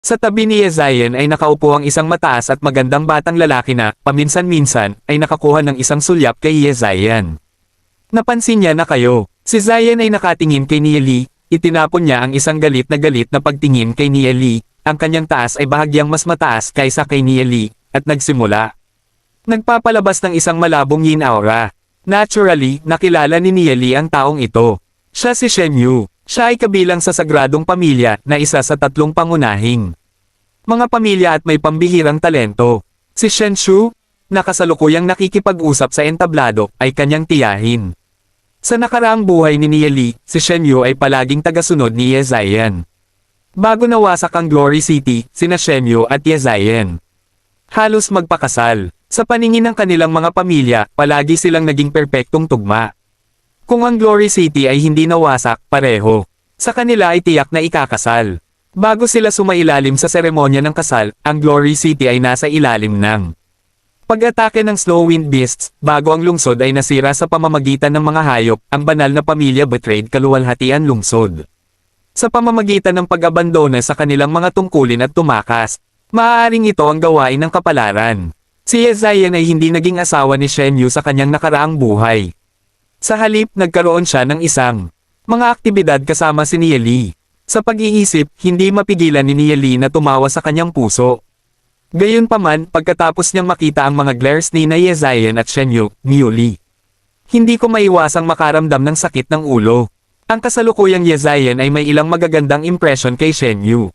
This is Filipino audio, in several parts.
Sa tabi ni Yezayan ay nakaupo ang isang mataas at magandang batang lalaki na, paminsan-minsan, ay nakakuha ng isang sulyap kay Yezayan. Napansin niya na kayo. Si Zayan ay nakatingin kay Nieli, itinapon niya ang isang galit na pagtingin kay Nieli, ang kanyang taas ay bahagyang mas mataas kaysa kay Nieli, at nagsimula. Nagpapalabas ng isang malabong yin aura. Naturally, nakilala ni Nieli ang taong ito. Siya si Shen Yu. Siya ay kabilang sa sagradong pamilya na isa sa 3 pangunahing mga pamilya at may pambihirang talento. Si Shen Shu, na kasalukuyang nakikipag-usap sa entablado, ay kanyang tiyahin. Sa nakaraang buhay ni Nieli, si Shen Yu ay palaging tagasunod ni Yezayan. Bago nawasak ang Glory City, sina Shen Yu at Yezayan halos magpakasal. Sa paningin ng kanilang mga pamilya, palagi silang naging perpektong tugma. Kung ang Glory City ay hindi nawasak, pareho. Sa kanila ay tiyak na ikakasal. Bago sila sumailalim sa seremonya ng kasal, ang Glory City ay nasa ilalim ng pag-atake ng Snow Wind Beasts. Bago ang lungsod ay nasira sa pamamagitan ng mga hayop, ang banal na pamilya betrayed kaluwalhatian lungsod. Sa pamamagitan ng pag-abandona sa kanilang mga tungkulin at tumakas, maaaring ito ang gawain ng kapalaran. Si Yezayan ay hindi naging asawa ni Shen Yu sa kanyang nakaraang buhay. Sa halip, nagkaroon siya ng isang mga aktibidad kasama si Nieli. Sa pag-iisip, hindi mapigilan ni Nieli na tumawa sa kanyang puso. Gayunpaman, pagkatapos niyang makita ang mga glares ni Yezayan at Shen Yu, Niuli, hindi ko maiwasang makaramdam ng sakit ng ulo. Ang kasalukuyang Yezayan ay may ilang magagandang impression kay Shen Yu.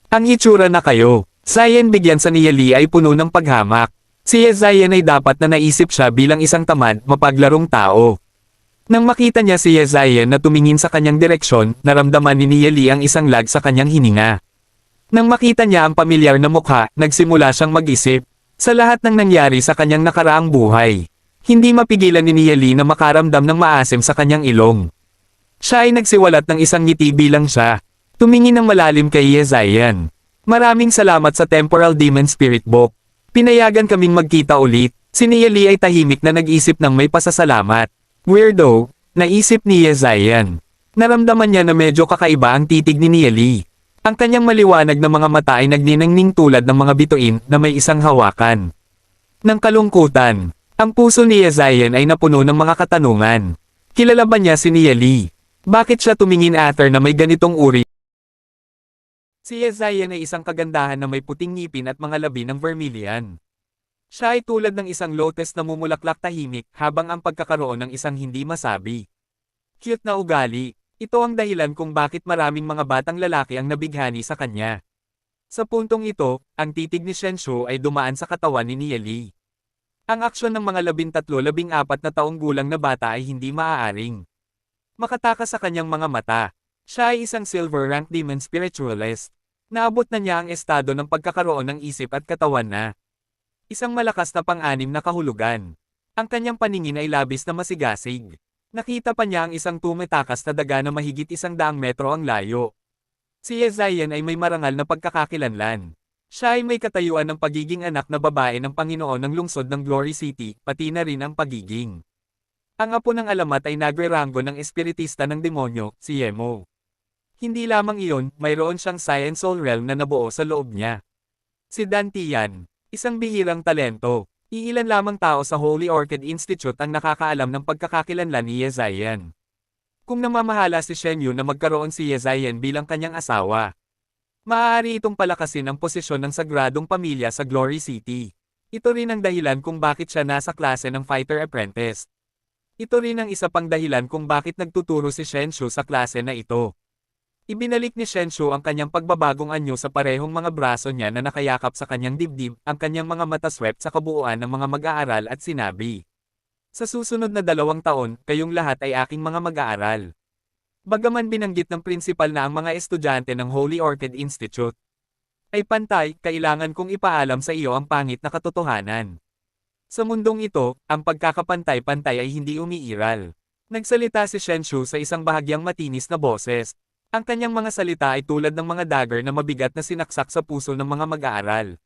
Ang itsura na kayo. Zayan bigyan sa Nieli ay puno ng paghamak. Si Yezayan ay dapat na naisip siya bilang isang tamad, mapaglarong tao. Nang makita niya si Yezayan na tumingin sa kanyang direksyon, naramdaman ni Nieli ang isang lag sa kanyang hininga. Nang makita niya ang pamilyar na mukha, nagsimula siyang mag-isip sa lahat ng nangyari sa kanyang nakaraang buhay. Hindi mapigilan ni Nieli na makaramdam ng maasim sa kanyang ilong. Siya ay nagsiwalat ng isang ngiti bilang siya tumingin ng malalim kay Yezayan. Maraming salamat sa Temporal Demon Spirit Book. Pinayagan kaming magkita ulit. Si Nieli ay tahimik na nag-isip ng may pasasalamat. Weirdo, naisip ni Yezayan. Naramdaman niya na medyo kakaiba ang titig ni Nieli. Ang kanyang maliwanag na mga mata ay nagniningning tulad ng mga bituin na may isang hawakan ng kalungkutan. Ang puso ni Yezayan ay napuno ng mga katanungan. Kilala ba niya si Nieli? Bakit siya tumingin after na may ganitong uri? Si Yezayan ay isang kagandahan na may puting ngipin at mga labi ng vermilion. Siya ay tulad ng isang lotus na mumulaklak tahimik habang ang pagkakaroon ng isang hindi masabi. Cute na ugali. Ito ang dahilan kung bakit maraming mga batang lalaki ang nabighani sa kanya. Sa puntong ito, ang titig ni Shen Shu ay dumaan sa katawan ni Nieli. Ang aksyon ng mga 13-14 na taong gulang na bata ay hindi maaaring makatakas sa kanyang mga mata. Siya ay isang silver rank demon spiritualist. Naabot na niya ang estado ng pagkakaroon ng isip at katawan na isang malakas na pang-anim na kahulugan. Ang kanyang paningin ay labis na masigasig. Nakita pa niya ang isang tumatakas na daga na mahigit 100 metro ang layo. Si Yezayan ay may marangal na pagkakakilanlan. Siya ay may katayuan ng pagiging anak na babae ng Panginoon ng lungsod ng Glory City, pati na rin ang pagiging ang apo ng alamat ay nagre-ranggo ng espiritista ng demonyo, si Yemo. Hindi lamang iyon, mayroon siyang Science Soul Realm na nabuo sa loob niya. Si Dan Tian, isang bihirang talento. Iilan lamang tao sa Holy Orchid Institute ang nakakaalam ng pagkakakilanlan ni Yezayan. Kung namamahala si Shen Yu na magkaroon si Yezayan bilang kanyang asawa, maaari itong palakasin ang posisyon ng sagradong pamilya sa Glory City. Ito rin ang dahilan kung bakit siya nasa klase ng Fighter Apprentice. Ito rin ang isa pang dahilan kung bakit nagtuturo si Shen Shu sa klase na ito. Ibinalik ni Shen Shu ang kanyang pagbabagong anyo sa parehong mga braso niya na nakayakap sa kanyang dibdib, ang kanyang mga mata swept sa kabuuan ng mga mag-aaral at sinabi, "Sa susunod na 2 taon, kayong lahat ay aking mga mag-aaral." Bagaman binanggit ng prinsipal na ang mga estudyante ng Holy Orchid Institute ay pantay, kailangan kong ipaalam sa iyo ang pangit na katotohanan. Sa mundong ito, ang pagkakapantay-pantay ay hindi umiiral. Nagsalita si Shen Shu sa isang bahagyang matinis na boses. Ang kanyang mga salita ay tulad ng mga dagger na mabigat na sinaksak sa puso ng mga mag-aaral.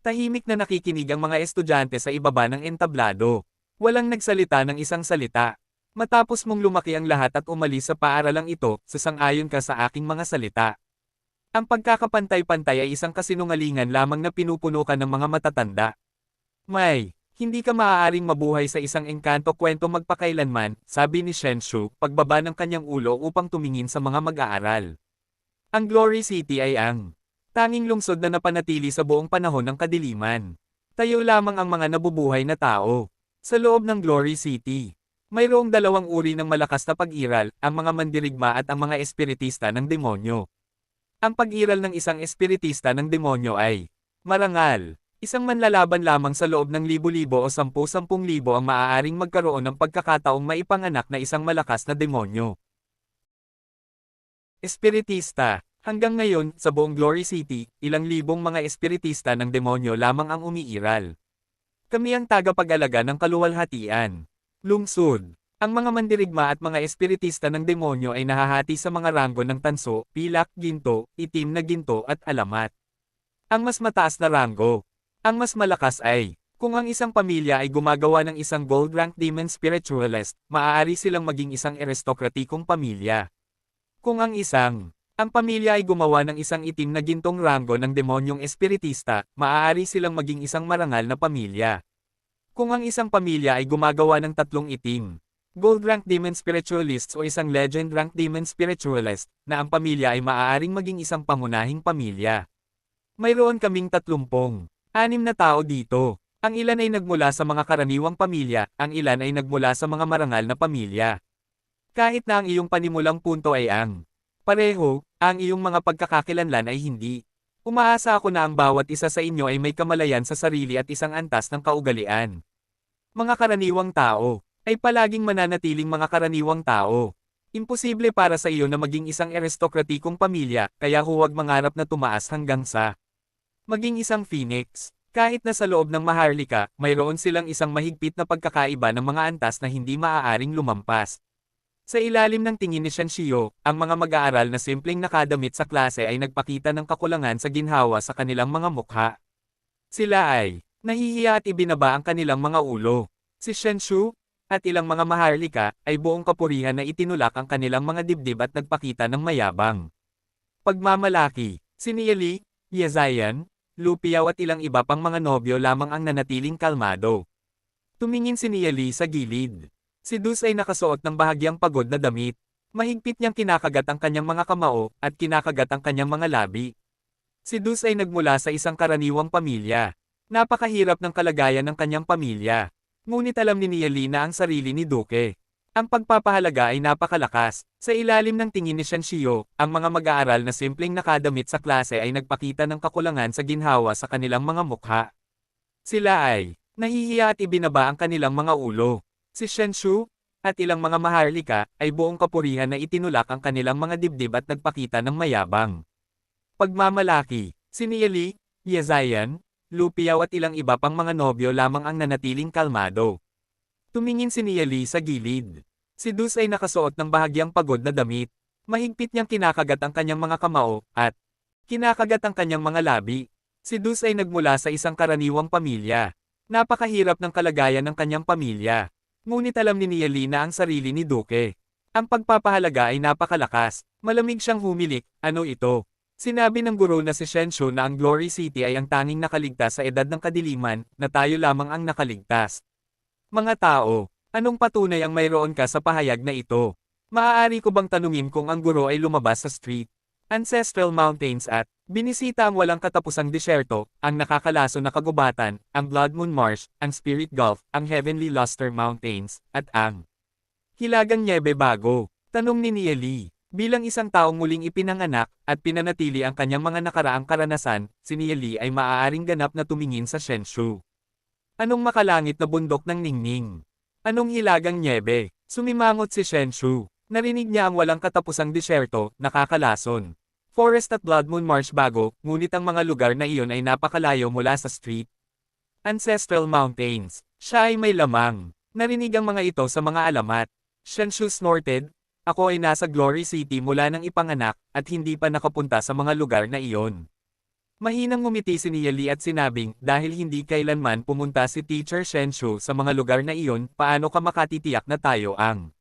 Tahimik na nakikinig ang mga estudyante sa ibaba ng entablado. Walang nagsalita ng isang salita. Matapos mong lumaki ang lahat at umalis sa paaralang ito, sasang-ayon ka sa aking mga salita. Ang pagkakapantay-pantay ay isang kasinungalingan lamang na pinupuno ka ng mga matatanda. Hindi ka maaaring mabuhay sa isang engkanto kwento magpakailanman, sabi ni Shenshu, pagbaba ng kanyang ulo upang tumingin sa mga mag-aaral. Ang Glory City ay ang tanging lungsod na napanatili sa buong panahon ng kadiliman. Tayo lamang ang mga nabubuhay na tao. Sa loob ng Glory City, mayroong dalawang uri ng malakas na pag-iral, ang mga mandirigma at ang mga espiritista ng demonyo. Ang pag-iral ng isang espiritista ng demonyo ay marangal. Isang manlalaban lamang sa loob ng libo-libo o 10,000 ang maaaring magkaroon ng pagkakataong maipanganak na isang malakas na demonyo. Espiritista. Hanggang ngayon, sa buong Glory City, ilang libong mga espiritista ng demonyo lamang ang umiiral. Kami ang tagapag-alaga ng kaluwalhatian. Lungsod. Ang mga mandirigma at mga espiritista ng demonyo ay nahahati sa mga ranggo ng tanso, pilak, ginto, itim na ginto at alamat. Ang mas mataas na ranggo. Ang mas malakas ay, kung ang isang pamilya ay gumagawa ng isang gold-rank demon spiritualist, maaari silang maging isang aristokratikong pamilya. Kung ang pamilya ay gumawa ng isang itim na gintong ranggo ng demonyong espiritista, maaari silang maging isang marangal na pamilya. Kung ang isang pamilya ay gumagawa ng 3 itim, gold-rank demon spiritualists o isang legend-rank demon spiritualist, na ang pamilya ay maaaring maging isang pangunahing pamilya. Mayroon kaming 36 na tao dito. Ang ilan ay nagmula sa mga karaniwang pamilya, ang ilan ay nagmula sa mga marangal na pamilya. Kahit na ang iyong panimulang punto ay pareho, ang iyong mga pagkakakilanlan ay hindi. Umaasa ako na ang bawat isa sa inyo ay may kamalayan sa sarili at isang antas ng kaugalian. Mga karaniwang tao, ay palaging mananatiling mga karaniwang tao. Imposible para sa iyo na maging isang aristokratikong pamilya, kaya huwag mangarap na tumaas hanggang sa maging isang phoenix. Kahit na sa loob ng Maharlika, mayroon silang isang mahigpit na pagkakaiba ng mga antas na hindi maaaring lumampas. Sa ilalim ng tingin ni Shenshio, ang mga mag-aaral na simpleng nakadamit sa klase ay nagpakita ng kakulangan sa ginhawa sa kanilang mga mukha. Sila ay nahihiya at ibinaba ang kanilang mga ulo. Si Shenshu, at ilang mga Maharlika, ay buong kapurihan na itinulak ang kanilang mga dibdib at nagpakita ng mayabang pagmamalaki. Si Nieli, Yezayan, Lupiao at ilang iba pang mga nobyo lamang ang nanatiling kalmado. Tumingin si Nieli sa gilid. Si Dus ay nakasuot ng bahagyang pagod na damit. Mahigpit niyang kinakagat ang kanyang mga kamao, at kinakagat ang kanyang mga labi. Si Dus ay nagmula sa isang karaniwang pamilya. Napakahirap ng kalagayan ng kanyang pamilya. Ngunit alam ni Nieli na ang sarili ni Duke. Ang pagpapahalaga ay napakalakas. Sa ilalim ng tingin ni Shenshio, ang mga mag-aaral na simpleng nakadamit sa klase ay nagpakita ng kakulangan sa ginhawa sa kanilang mga mukha. Sila ay nahihiya at ibinaba ang kanilang mga ulo. Si Shenshu, at ilang mga Maharlika, ay buong kapurihan na itinulak ang kanilang mga dibdib at nagpakita ng mayabang pagmamalaki. Si Nieli, Yezayan, Lupiao at ilang iba pang mga nobyo lamang ang nanatiling kalmado. Tumingin si Nieli sa gilid. Si Dus ay nakasuot ng bahagyang pagod na damit. Mahigpit niyang kinakagat ang kanyang mga kamao, at kinakagat ang kanyang mga labi. Si Dus ay nagmula sa isang karaniwang pamilya. Napakahirap ng kalagayan ng kanyang pamilya. Ngunit alam ni Nieli na ang sarili ni Duke. Ang pagpapahalaga ay napakalakas. Malamig siyang humilik, ano ito? Sinabi ng guro na si Shenshu na ang Glory City ay ang tanging nakaligtas sa edad ng kadiliman, na tayo lamang ang nakaligtas. Mga tao, anong patunay ang mayroon ka sa pahayag na ito? Maaari ko bang tanungin kung ang guro ay lumabas sa street, ancestral mountains at binisita ang walang katapusang disyerto, ang nakakalaso na kagubatan, ang Blood Moon Marsh, ang Spirit Gulf, ang Heavenly Luster Mountains, at ang Hilagang Niebe Bago? Tanong ni Nieli. Bilang isang taong muling ipinanganak, at pinanatili ang kanyang mga nakaraang karanasan, si Nieli ay maaaring ganap na tumingin sa Shenshu. Anong makalangit na bundok ng ningning? Anong hilagang niebe? Sumimangot si Shenshu. Narinig niya ang walang katapusang disyerto, nakakalason. Forest at Blood Moon Marsh Bago, ngunit ang mga lugar na iyon ay napakalayo mula sa street. Ancestral Mountains. Siya ay may lamang. Narinig ang mga ito sa mga alamat. Shenshu snorted. Ako ay nasa Glory City mula nang ipanganak, at hindi pa nakapunta sa mga lugar na iyon. Mahinang ngumiti si Nieli at sinabing, dahil hindi kailanman pumunta si Teacher Shenshu sa mga lugar na iyon, paano ka makatitiyak na tayo ang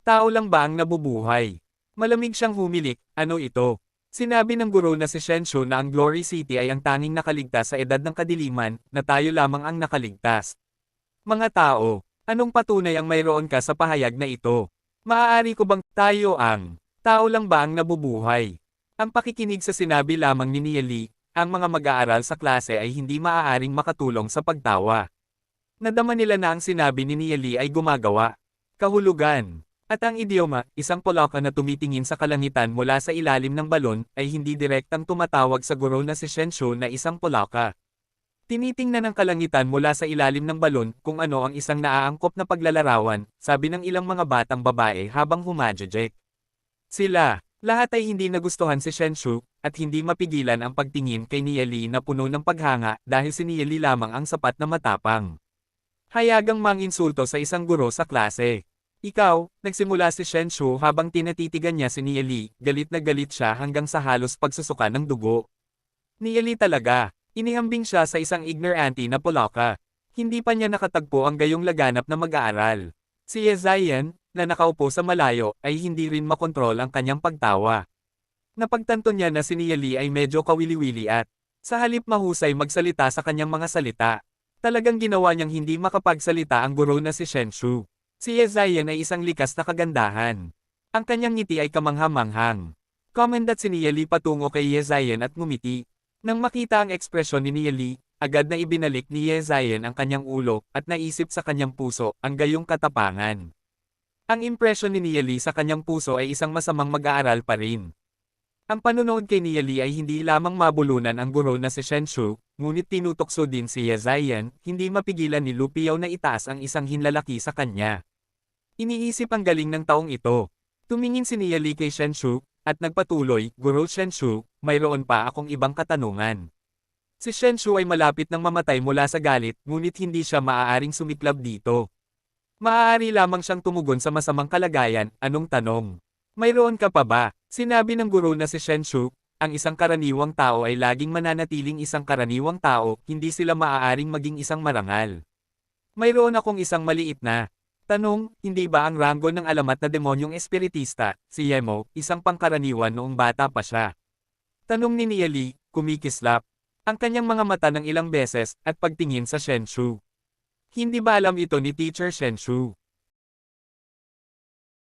tao lang ba ang nabubuhay? Malamig siyang humilik, ano ito? Sinabi ng guro na si Shenshu na ang Glory City ay ang tanging nakaligtas sa edad ng kadiliman, na tayo lamang ang nakaligtas. Mga tao, anong patunay ang mayroon ka sa pahayag na ito? Maaari ko bang tayo ang tao lang ba ang nabubuhay? Ang pakikinig sa sinabi lamang ni Nieli, ang mga mag-aaral sa klase ay hindi maaaring makatulong sa pagtawa. Nadama nila na ang sinabi ni Nieli ay gumagawa. Kahulugan. At ang idioma, isang Polaka na tumitingin sa kalangitan mula sa ilalim ng balon, ay hindi direktang tumatawag sa guro na si Shenshu na isang Polaka. Tinitingnan ng kalangitan mula sa ilalim ng balon kung ano ang isang naaangkop na paglalarawan, sabi ng ilang mga batang babae habang humajajek. Sila, lahat ay hindi nagustuhan si Shenshu, at hindi mapigilan ang pagtingin kay Nieli na puno ng paghanga dahil si Nieli lamang ang sapat na matapang. Hayagang manginsulto sa isang guro sa klase. Ikaw, nagsimula si Shenshu habang tinatitigan niya si Nieli, galit na galit siya hanggang sa halos pagsusuka ng dugo. Nieli talaga, inihambing siya sa isang ignorante na Polaka. Hindi pa niya nakatagpo ang gayong laganap na mag-aaral. Si Yezayan, na nakaupo sa malayo, ay hindi rin makontrol ang kanyang pagtawa. Napagtanto niya na si Nieli ay medyo kawili-wili at, sa halip mahusay magsalita sa kanyang mga salita, talagang ginawa niyang hindi makapagsalita ang guro na si Shenshu. Si Yezayan ay isang likas na kagandahan. Ang kanyang ngiti ay kamangha-manghang. Komendat si Nieli patungo kay Yezayan at ngumiti. Nang makita ang ekspresyon ni Nieli, agad na ibinalik ni Yezayan ang kanyang ulo at naisip sa kanyang puso ang gayong katapangan. Ang impresyon ni Nieli sa kanyang puso ay isang masamang mag-aaral pa rin. Ang panunood kay Nieli ay hindi lamang mabulunan ang guro na si Shenshu, ngunit tinutokso din si Yezayan, hindi mapigilan ni Lupiao na itaas ang isang hinlalaki sa kanya. Iniisip ang galing ng taong ito. Tumingin si Nieli kay Shenshu, at nagpatuloy, Guro Shenshu, mayroon pa akong ibang katanungan. Si Shenshu ay malapit ng mamatay mula sa galit, ngunit hindi siya maaaring sumiklab dito. Maaari lamang siyang tumugon sa masamang kalagayan, anong tanong? Mayroon ka pa ba? Sinabi ng guro na si Shenshu, ang isang karaniwang tao ay laging mananatiling isang karaniwang tao, hindi sila maaaring maging isang marangal. Mayroon akong isang maliit na tanong, hindi ba ang ranggo ng alamat na demonyong espiritista, si Yemo, isang pangkaraniwan noong bata pa siya? Tanong ni Nieli, kumikislap ang kanyang mga mata ng ilang beses, at pagtingin sa Shenshu. Hindi ba alam ito ni Teacher Shenshu?